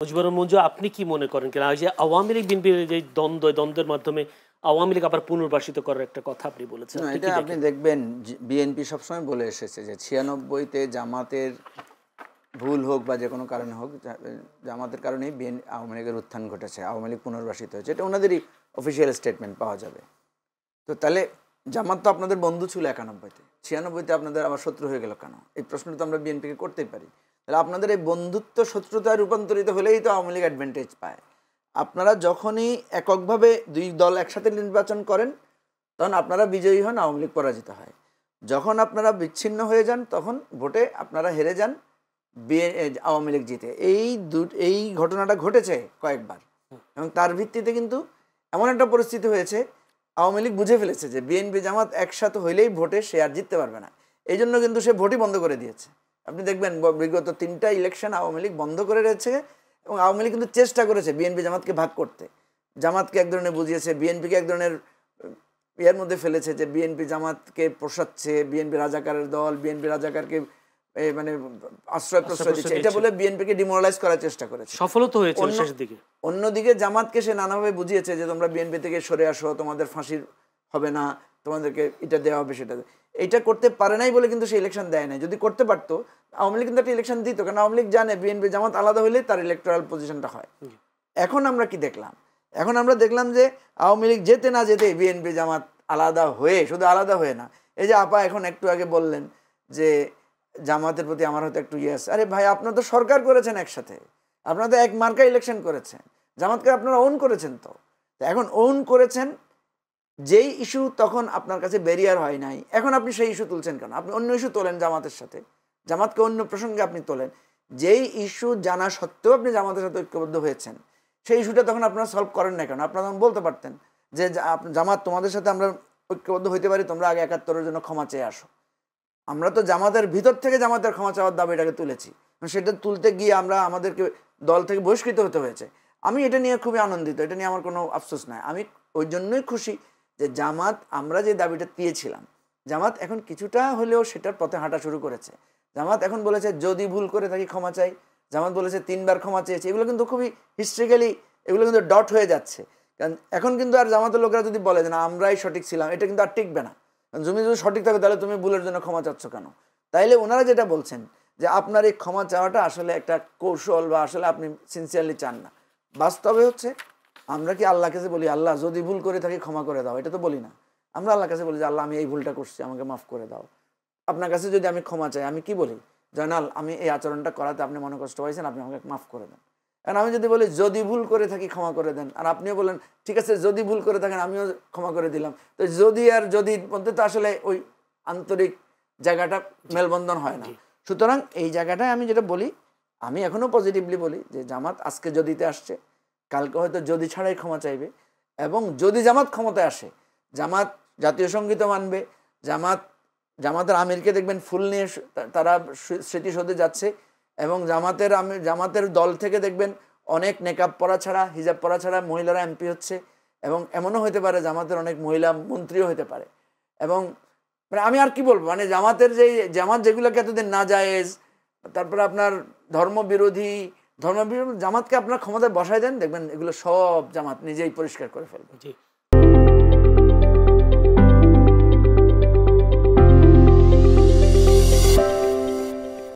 মুজিবুর রহমান মঞ্জু, আপনি কি মনে করেন কিনা এই যে আওয়ামী লীগ বিএনপির যে দ্বন্দ্বের মাধ্যমে আওয়ামী লীগ আবার পুনর্বাসিত করার একটা কথা আপনি বলেছেন, না, এটা আপনি দেখবেন বিএনপি সবসময় বলে এসেছে যে 96-তে জামাতের ভুল হোক বা যে কোনো কারণে হোক, জামাতের কারণেই আওয়ামী লীগের উত্থান ঘটেছে, আওয়ামী লীগ পুনর্বাসিত হয়েছে। এটা ওনাদেরই অফিসিয়াল স্টেটমেন্ট পাওয়া যাবে। তো তাহলে জামাত তো আপনাদের বন্ধু ছিল 91-তে, 96-তে আপনাদের আবার শত্রু হয়ে গেল কেন? এই প্রশ্নটা তো আমরা বিএনপিকে করতেই পারি। তাহলে আপনাদের এই বন্ধুত্ব শত্রুতায় রূপান্তরিত হলেই তো আওয়ামী লীগ অ্যাডভান্টেজ পায়। আপনারা যখনই এককভাবে দুই দল একসাথে নির্বাচন করেন তখন আপনারা বিজয়ী হন, আওয়ামী লীগ পরাজিত হয়। যখন আপনারা বিচ্ছিন্ন হয়ে যান তখন ভোটে আপনারা হেরে যান, আওয়ামী লীগ জিতে। এই ঘটনাটা ঘটেছে কয়েকবার, এবং তার ভিত্তিতে কিন্তু এমন একটা পরিস্থিতি হয়েছে, আওয়ামী লীগ বুঝে ফেলেছে যে বিএনপি জামাত একসাথে হইলেই ভোটে সে আর জিততে পারবে না। এই জন্য কিন্তু সে ভোটই বন্ধ করে দিয়েছে। আপনি দেখবেন বিগত 3টা ইলেকশন আওয়ামী লীগ বন্ধ করে রয়েছে, এবং আওয়ামী লীগ কিন্তু চেষ্টা করেছে বিএনপি জামাতকে ভাগ করতে। জামাতকে এক ধরনের বুঝিয়েছে, বিএনপিকে এক ধরনের এর মধ্যে ফেলেছে যে বিএনপি জামাতকে পোষাচ্ছে, বিএনপি রাজাকারের দল, বিএনপি রাজাকারকে মানে আশ্রয় প্রশ্রয় দিচ্ছে, এটা বলে বিএনপিকে ডিমোরালাইজ করার চেষ্টা করেছে। সফলও তো হয়েছে শেষের দিকে। অন্যদিকে জামাতকে সে নানাভাবে বুঝিয়েছে যে তোমরা বিএনপি থেকে সরে আসো, তোমাদের ফাঁসির হবে না, তোমাদেরকে এটা দেওয়া হবে সেটা। এইটা করতে পারে নাই বলে কিন্তু সে ইলেকশন দেয় নাই। যদি করতে পারতো আওয়ামী লীগ কিন্তু একটা ইলেকশন দিত, কারণ আওয়ামী লীগ জানে বিএনপি জামাত আলাদা হলে তার ইলেকটোরাল পজিশনটা হয়। এখন আমরা কি দেখলাম? এখন আমরা দেখলাম যে আওয়ামী লীগ যেতে না যেতে বিএনপি জামাত আলাদা হয়ে, শুধু আলাদা হয়ে না, এই যে আপা এখন একটু আগে বললেন যে জামাতের প্রতি আমার হয়তো একটু ইয়েস, আরে ভাই আপনারা তো সরকার করেছেন একসাথে, আপনারা তো এক মার্কা ইলেকশন করেছেন, জামাতকে আপনারা ওন করেছেন। তো এখন ওন করেছেন, যেই ইস্যু তখন আপনার কাছে ব্যারিয়ার হয় নাই, এখন আপনি সেই ইস্যু তুলছেন কেন? আপনি অন্য ইস্যু তোলেন জামাতের সাথে, জামাতকে অন্য প্রসঙ্গে আপনি তোলেন। যেই ইস্যু জানা সত্ত্বেও আপনি জামাতের সাথে ঐক্যবদ্ধ হয়েছেন, সেই ইস্যুটা তখন আপনারা সলভ করেন না কেন? আপনারা তখন বলতে পারতেন যে জামাত তোমাদের সাথে আমরা ঐক্যবদ্ধ হইতে পারি, তোমরা আগে 71-এর জন্য ক্ষমা চেয়ে আসো। আমরা তো জামাতের ভিতর থেকে জামাতের ক্ষমা চাওয়ার দাবিটাকে তুলেছি, সেটা তুলতে গিয়ে আমরা আমাদেরকে দল থেকে বহিষ্কৃত হতে হয়েছে। আমি এটা নিয়ে খুবই আনন্দিত, এটা নিয়ে আমার কোনো আফসোস নাই। আমি ওই জন্যই খুশি যে জামাত, আমরা যে দাবিটা দিয়েছিলাম, জামাত এখন কিছুটা হলেও সেটার পথে হাঁটা শুরু করেছে। জামাত এখন বলেছে যদি ভুল করে থাকি ক্ষমা চাই, জামাত বলেছে 3বার ক্ষমা চেয়েছে। এগুলো কিন্তু খুবই হিস্ট্রিক্যালি, এগুলো কিন্তু ডট হয়ে যাচ্ছে। কারণ এখন কিন্তু আর জামাতের লোকেরা যদি বলে যে না আমরাই সঠিক ছিলাম, এটা কিন্তু আর টিকবে না। তুমি যদি সঠিক থাকো তাহলে তুমি ভুলের জন্য ক্ষমা চাচ্ছ কেন? তাইলে ওনারা যেটা বলছেন যে আপনার এই ক্ষমা চাওয়াটা আসলে একটা কৌশল, বা আসলে আপনি সিনসিয়ারলি চান না। বাস্তবে হচ্ছে আমরা কি আল্লাহর কাছে বলি আল্লাহ যদি ভুল করে থাকি ক্ষমা করে দাও? এটা তো বলি না। আমরা আল্লাহর কাছে বলি যে আল্লাহ আমি এই ভুলটা করছি, আমাকে মাফ করে দাও। আপনার কাছে যদি আমি ক্ষমা চাই, আমি কি বলি? জয়নাল, আমি এই আচরণটা করাতে আপনি মনে কষ্ট হয়েছেন, আপনি আমাকে মাফ করে দেন। কারণ আমি যদি বলি যদি ভুল করে থাকি ক্ষমা করে দেন, আর আপনিও বলেন ঠিক আছে যদি ভুল করে থাকেন আমিও ক্ষমা করে দিলাম, তো যদি আর যদি মধ্যে তো আসলে ওই আন্তরিক জায়গাটা মেলবন্ধন হয় না। সুতরাং এই জায়গাটায় আমি যেটা বলি, আমি এখনও পজিটিভলি বলি যে জামাত আজকে যদিতে আসছে, কালকে হয়তো যদি ছাড়াই ক্ষমা চাইবে। এবং যদি জামাত ক্ষমতায় আসে, জামাত জাতীয় সঙ্গীত মানবে, জামাতের আমিরকে দেখবেন ফুল নিয়ে তারা স্মৃতিসৌধে যাচ্ছে, এবং জামাতের দল থেকে দেখবেন অনেক নেকাব পরা ছাড়া, হিজাব পরা ছাড়া মহিলারা এমপি হচ্ছে, এবং এমনও হতে পারে জামাতের অনেক মহিলা মন্ত্রীও হতে পারে। এবং মানে আমি আর কি বলবো, মানে জামাত যেগুলোকে এতদিন নাজায়েজ, তারপরে আপনার ধর্মবিরোধী জামাতকে আপনার ক্ষমতায় বসায় দেন, দেখবেন এগুলো সব জামাত নিজেই পরিষ্কার করে ফেলবে।